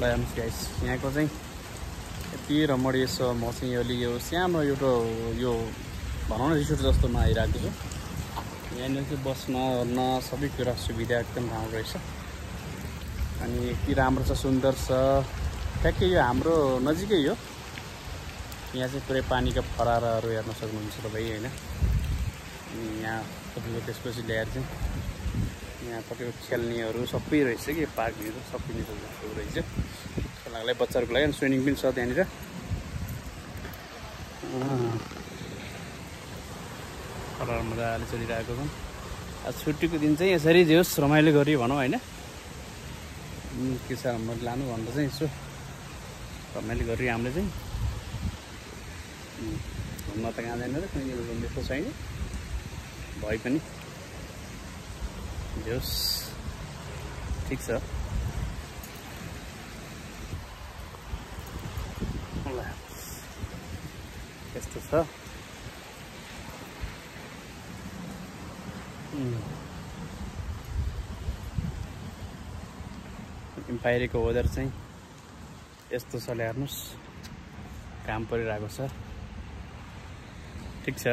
हेर्नुहोस् गाइस यहाँको चाहिँ यति रमणीय छ। म चाहिँ अलि यो सानो एउटा यो भनौँ न रिसोर्ट जस्तोमा आइरहेको छु। यहाँनिर चाहिँ बस्न ओर्न सबै कुरा सुविधा एकदम राम्रो रहेछ अनि यति राम्रो छ, सुन्दर छ। ठ्याक्कै यो हाम्रो नजिकै हो। यहाँ चाहिँ पुरै पानीका फराराहरू हेर्न सक्नुहुन्छ तपाईँ होइन। अनि यहाँ तपाईँको त्यसपछि ल्याएर चाहिँ यहाँ तपाईँको खेल्नेहरू सबै रहेछ कि पार्कहरू सबै नै रहेछ खेल्नको लागि बच्चाहरूको लागि। अनि स्विमिङ पनि छ त्यहाँनिर। फरार मजाले चलिरहेको छ। आज छुट्टीको दिन चाहिँ यसरी जे होस् रमाइलो गरी भनौँ होइन। के छ मैले लानु भन्दा चाहिँ यसो रमाइलो गरी हामीले चाहिँ घुम्न त कहाँ जाँदैन र कुनै घुम्ने जस्तो छैन भए पनि जे होस् ठिक छ। यस्तो छ। बाहिरको वेदर चाहिँ यस्तो छ, हेर्नुहोस् काम परिरहेको छ। ठिक छ।